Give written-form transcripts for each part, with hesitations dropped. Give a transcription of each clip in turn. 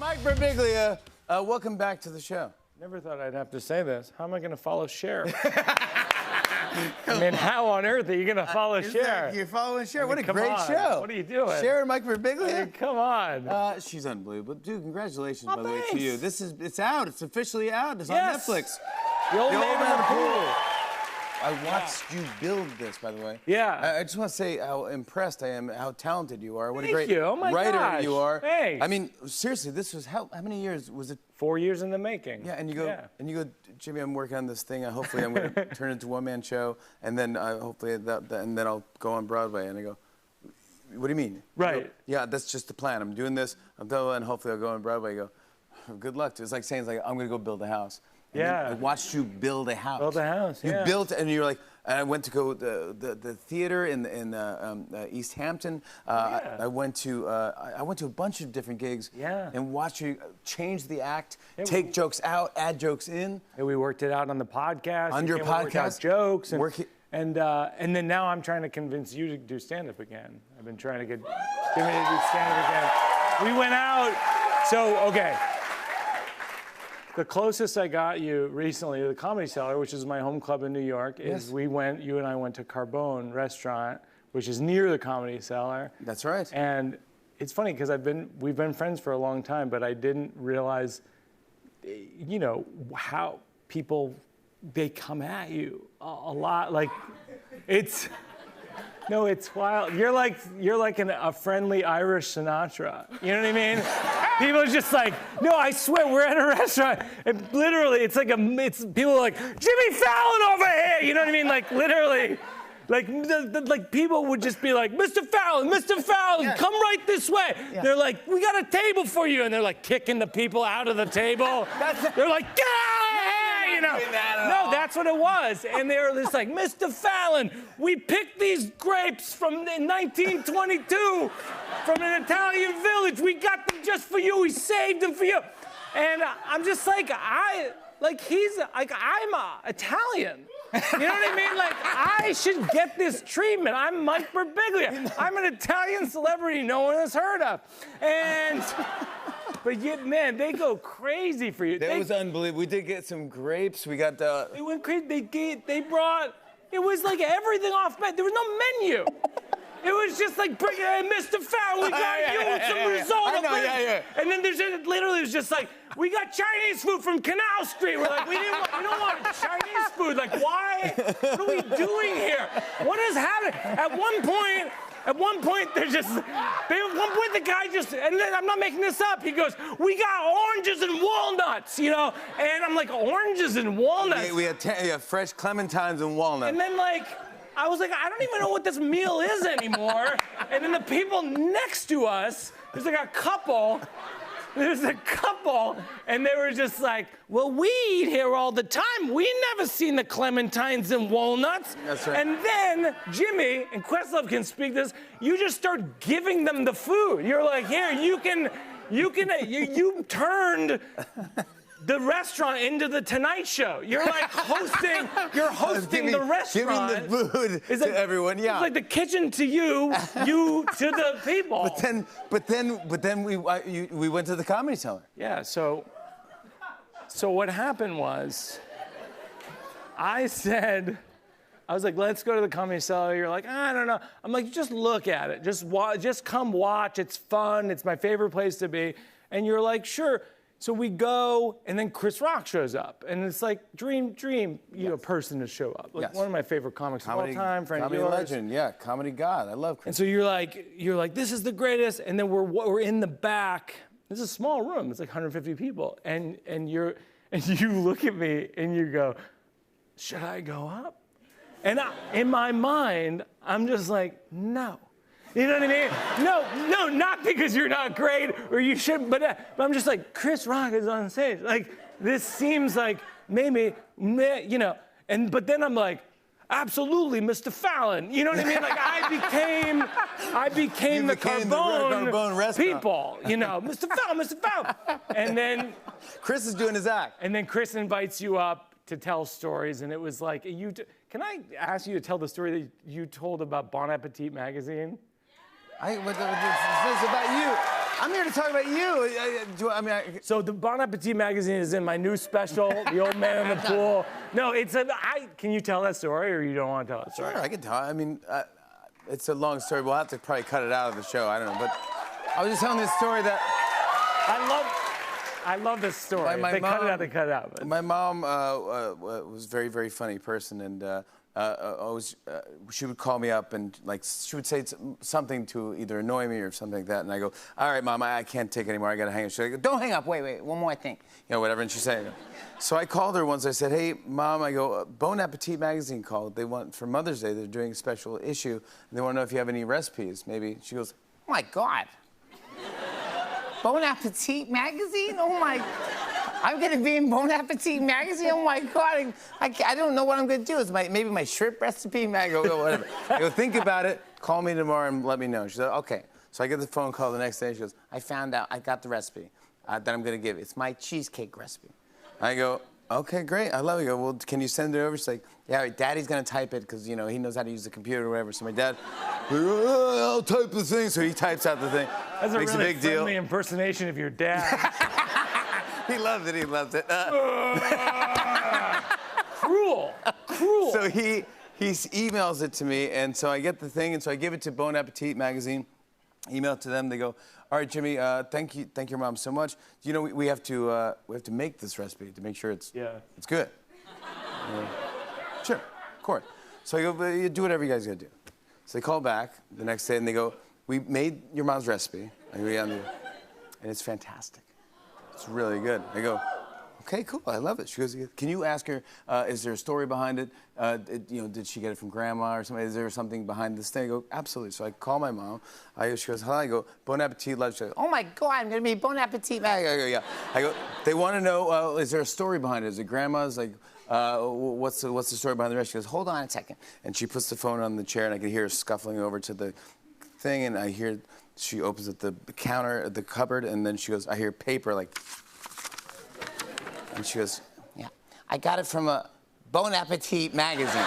Mike Birbiglia, welcome back to the show. Never thought I'd have to say this. How am I going to follow Cher? I mean, how on earth are you going to follow Cher? You're following Cher. What a come great on. show. What are you doing? Cher and Mike Birbiglia? I mean, come on. She's unbelievable. Dude, congratulations, by the way, thanks. to you. It's out. It's officially out. It's on Netflix. The Old Man in the Pool. I watched you build this, by the way. Yeah. I just want to say how impressed I am, how talented you are. What a Thank great you. Oh my writer gosh. you are. Thanks. I mean, seriously, this was how many years was it? 4 years in the making. Yeah, and you go, Jimmy, I'm working on this thing. Hopefully, I'm going to turn it into a one-man show, and then hopefully, and then I'll go on Broadway. And I go, what do you mean? Right. Go, yeah, that's just the plan. I'm doing this, and hopefully I'll go on Broadway. I go, good luck. It's like saying, I'm going to go build a house. And yeah. I watched you build a house. Build a house. You built, and you're like. And I went to go the theater in East Hampton. I went to a bunch of different gigs. Yeah. And watched you change the act, take jokes out, add jokes in. And we worked it out on the podcast. On your podcast. Worked out jokes. And then now I'm trying to convince you to do stand-up again. I've been trying to get Jimmy to do stand-up again. We went out. So, okay. The closest I got you recently to the Comedy Cellar, which is my home club in New York, is you and I went to Carbone Restaurant, which is near the Comedy Cellar. That's right. And it's funny because we've been friends for a long time, but I didn't realize, how people, they come at you a lot. Like, it's wild. You're like a friendly Irish Sinatra. You know what I mean? People are just like, no, I swear, we're at a restaurant. And literally, it's people are like, Jimmy Fallon over here. You know what I mean? Like, literally. Like people would just be like, Mr. Fallon, come right this way. Yeah. They're like, we got a table for you. And they're like kicking the people out of the table. They're like, get out of here, No, that's what it was. And they were just like, Mr. Fallon, we picked these grapes from 1922 from an Italian village. We got them just for you. We saved them for you. And I'm just like, I'm Italian. You know what I mean? Like, I should get this treatment. I'm Mike Birbiglia. I'm an Italian celebrity no one has heard of. But yet, man, they go crazy for you. That was unbelievable. We did get some grapes. We got the... They went crazy. They brought... It was like everything off menu. There was no menu. It was just like, Mr. Fallon, we got you with some risotto. And then literally it was just like, we got Chinese food from Canal Street. We're like, we don't want Chinese food. Like, why? What are we doing here? What is happening? At one point, the guy just, and then I'm not making this up, he goes, we got oranges and walnuts, And I'm like, oranges and walnuts? We had fresh clementines and walnuts. And then I was like, I don't even know what this meal is anymore. And then the people next to us, there's a couple, and they were just like, well, we eat here all the time. We never seen the clementines and walnuts. That's right. And then Jimmy, and Questlove can speak this, you just start giving them the food. You're like, here, you turned the restaurant into the Tonight Show. You're like hosting the restaurant. Giving the food to everyone, yeah. It's like the kitchen to you, you to the people. But then we went to the Comedy Cellar. Yeah, so what happened was, I was like, let's go to the Comedy Cellar. You're like, I don't know. I'm like, just look at it. Just come watch. It's fun. It's my favorite place to be. And you're like, sure. So we go, and then Chris Rock shows up, and it's like dream, person to show up. Like one of my favorite comics of all time, friend of yours. Comedy legend, yeah, comedy god. I love Chris. And so you're like, this is the greatest. And then we're in the back. This is a small room. It's like 150 people, and you look at me and you go, should I go up? And in my mind, I'm just like, no. You know what I mean? No, not because you're not great or you shouldn't, but I'm just like, Chris Rock is on stage. Like, this seems like maybe, but then I'm like, absolutely, Mr. Fallon. You know what I mean? Like, I became the Carbone people, Mr. Fallon. And then Chris is doing his act. And then Chris invites you up to tell stories, and it was like, can I ask you to tell the story that you told about Bon Appetit magazine? This is about you. I'm here to talk about you. So the Bon Appetit magazine is in my new special, The Old Man in the Pool. No, can you tell that story or you don't want to tell that story? Sure, I can tell. I mean, it's a long story. We'll have to probably cut it out of the show. I don't know. But I was just telling this story that I love this story. My If they cut it mom- out, they cut it out. But. my mom was a very, very funny person, and always she would call me up and like she would say something to either annoy me or something like that, and I go, "All right, Mom, I can't take it anymore. I gotta hang up." She'd go, "Don't hang up. Wait, one more thing." You know, whatever. And she'd say, so I called her once. I said, "Hey, Mom," I go, "Bon Appetit magazine called. They want for Mother's Day. They're doing a special issue, and they want to know if you have any recipes. Maybe." She goes, "Oh my God." Bon Appetit magazine? Oh my, I'm gonna be in Bon Appetit magazine? Oh my God, I don't know what I'm gonna do. It's maybe my shrimp recipe? I go, whatever. I go, think about it, call me tomorrow and let me know. She said, okay. So I get the phone call the next day, she goes, I found out, I got the recipe that I'm gonna give. It's my cheesecake recipe. I go, okay, great, I love it. I go, well, can you send it over? She's like, yeah, Daddy's gonna type it because, you know, he knows how to use the computer or whatever. So my dad, I'll type the thing. So he types out the thing. That's a Makes really a big deal. friendly impersonation of your dad. He loved it. He loved it. Cruel. So he emails it to me, and so I get the thing, and so I give it to Bon Appetit magazine. Email it to them. They go, all right, Jimmy, thank your mom so much. You know, we have to make this recipe to make sure it's good. Sure, of course. So I go, but you do whatever you guys gotta do. So they call back the next day and they go, we made your mom's recipe. I go, yeah, and it's fantastic. It's really good. I go, okay, cool, I love it. She goes, can you ask her, is there a story behind it? You know, did she get it from grandma or something? Is there something behind this thing? I go, absolutely. So I call my mom. She goes, hi. I go, Bon Appetit love. She goes, oh my God, I'm gonna be Bon Appetit. I go, yeah. I go, they want to know, is there a story behind it? Is it grandma's? Like, what's the story behind the rest? She goes, hold on a second. And she puts the phone on the chair, and I can hear her scuffling over to the thing, and I hear she opens up the counter, the cupboard, and then she goes, I hear paper like, and she goes, yeah, I got it from a Bon Appetit magazine.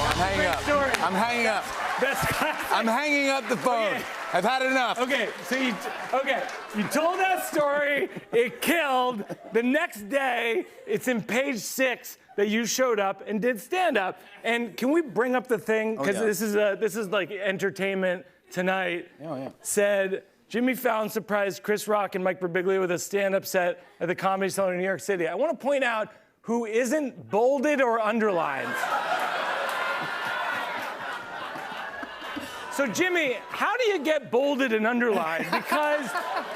I'm hanging up. Story. I'm hanging up. That's classic. I'm hanging up the phone. Okay. I've had enough. Okay, so you told that story, it killed. The next day, it's in page 6 that you showed up and did stand up. And can we bring up the thing? Because this is like Entertainment Tonight. Oh, yeah. Said Jimmy Fallon surprised Chris Rock and Mike Birbiglia with a stand-up set at the Comedy Cellar in New York City. I want to point out who isn't bolded or underlined. So, Jimmy, how do you get bolded and underlined? Because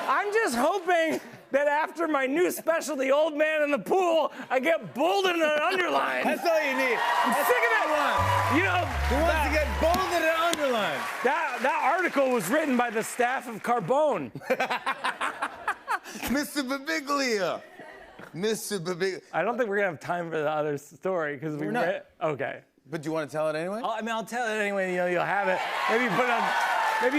I'm just hoping that after my new special, The Old Man in the Pool, I get bolded and underlined. That's all you need. I'm sick of that. You know, He wants to get bolded and underlined. that article was written by the staff of Carbone. Mr. Birbiglia. Mr. Birbiglia. I don't think we're gonna have time for the other story because We're not. Okay. But do you want to tell it anyway? I'll tell it anyway. You know, you'll have it. Maybe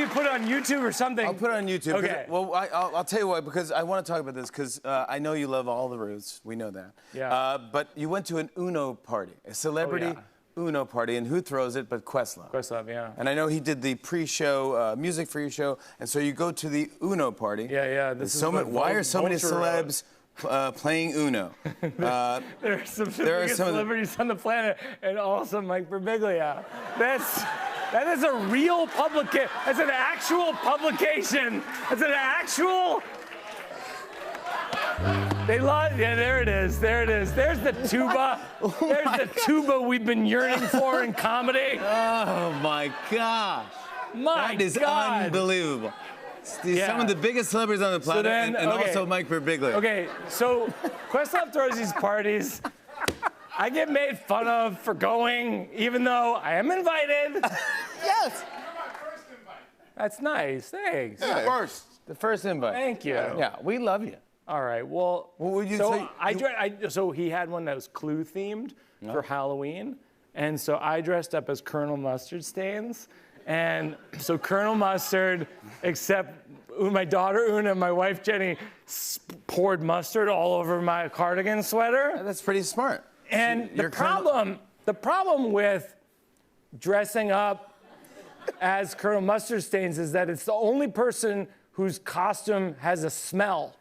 you put it on YouTube or something. I'll put it on YouTube. Okay. Well, I'll tell you why, because I want to talk about this, because I know you love all the Ruths. We know that. Yeah. But you went to an Uno party, a celebrity Uno party, and who throws it but Questlove? Questlove, yeah. And I know he did the pre-show music for your show, and so you go to the Uno party. Yeah. Why are so many celebs playing Uno? There are some of the biggest celebrities on the planet, and also Mike Birbiglia. That is a real publication. That's an actual publication. That's an actual. They love. Yeah, there it is. There it is. There's the tuba. There's the tuba we've been yearning for in comedy. Oh my gosh! That is unbelievable. Some of the biggest celebrities on the planet, and also Mike Birbiglia. Okay, so Questlove throws these parties. I get made fun of for going, even though I am invited. Yes. That's nice. Thanks. Yeah, the first invite. Thank you. Yeah, we love you. All right. Well, would you say? So he had one that was Clue themed for Halloween, and so I dressed up as Colonel Mustard Stains. And so Colonel Mustard, except my daughter Una and my wife Jenny poured mustard all over my cardigan sweater. That's pretty smart. And the problem with dressing up as Colonel Mustard Stains is that it's the only person whose costume has a smell.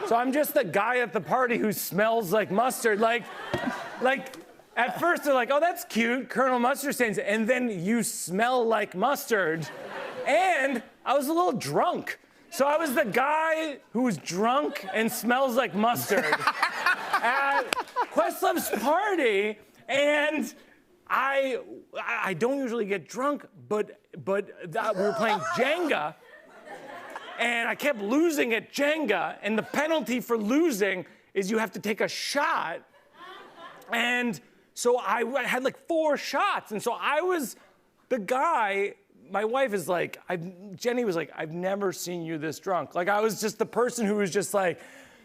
So I'm just the guy at the party who smells like mustard. Like, at first they're like, oh, that's cute, Colonel Mustard Stains. And then you smell like mustard. And I was a little drunk. So I was the guy who was drunk and smells like mustard at Questlove's party. And I don't usually get drunk, but we were playing Jenga. And I kept losing at Jenga, and the penalty for losing is you have to take a shot. And so I had like 4 shots, and so I was the guy. My wife is like, Jenny was like, I've never seen you this drunk. Like, I was just the person who was just like,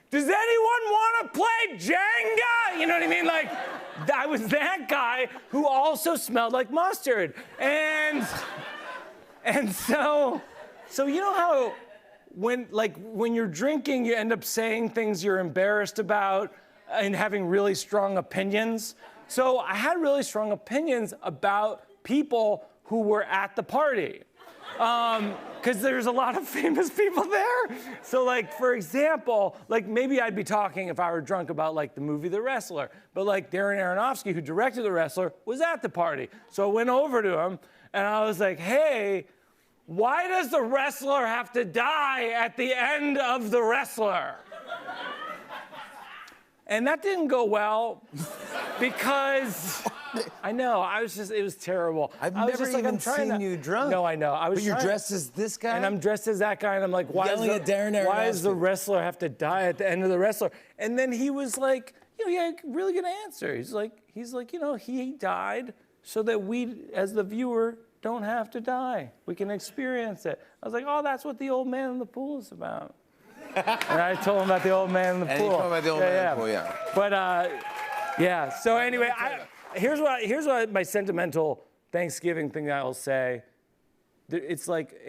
does anyone want to play Jenga? You know what I mean? Like, I was that guy who also smelled like mustard. And so you know how when you're drinking, you end up saying things you're embarrassed about and having really strong opinions. So I had really strong opinions about people who were at the party. Because there's a lot of famous people there. So like, for example, like maybe I'd be talking if I were drunk about like the movie The Wrestler, but like Darren Aronofsky, who directed The Wrestler, was at the party. So I went over to him and I was like, hey, why does the wrestler have to die at the end of The Wrestler? And that didn't go well because I know, it was terrible. I've I was never just like, even I'm trying seen to, you drunk. No, I know. But you're dressed as this guy? And I'm dressed as that guy, and I'm like, why Yelling does the at Darren Aronofsky. wrestler have to die at the end of The Wrestler? And then he was like, yeah, really good answer. He's like, he died so that we, as the viewer, don't have to die. We can experience it. I was like, oh, that's what the old man in the pool is about. And I told him about the old man in the pool. And you told him about the old man in the pool, yeah. But yeah. So anyway, here's what my sentimental Thanksgiving thing I will say. It's like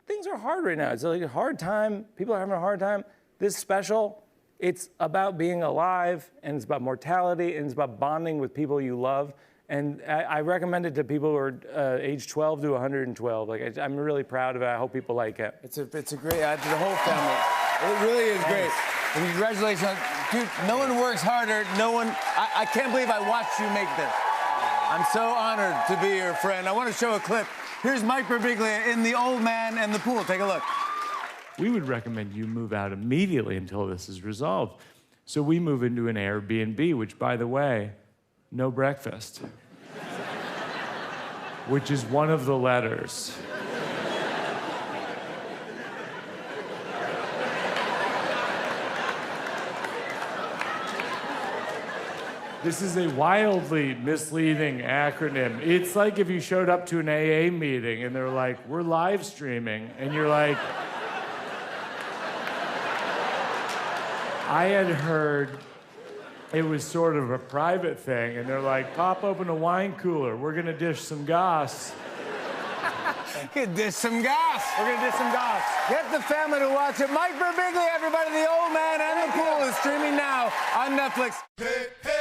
things are hard right now. It's like a hard time. People are having a hard time. This special, it's about being alive, and it's about mortality, and it's about bonding with people you love. And I recommend it to people who are age 12 to 112. Like, I'm really proud of it. I hope people like it. It's a great, to the whole family. It really is great. And congratulations. Dude, no one works harder. I can't believe I watched you make this. I'm so honored to be your friend. I want to show a clip. Here's Mike Birbiglia in The Old Man and the Pool. Take a look. We would recommend you move out immediately until this is resolved. So we move into an Airbnb, which, by the way, no breakfast, which is one of the letters. This is a wildly misleading acronym. It's like if you showed up to an AA meeting and they're like, we're live streaming, and you're like, I had heard it was sort of a private thing, and they're like, pop open a wine cooler. We're gonna dish some goss. Dish some gas. We're gonna dish some goss. Get the family to watch it. Mike Birbiglia, everybody, The Old Man and the Pool is streaming now on Netflix. Hey, hey.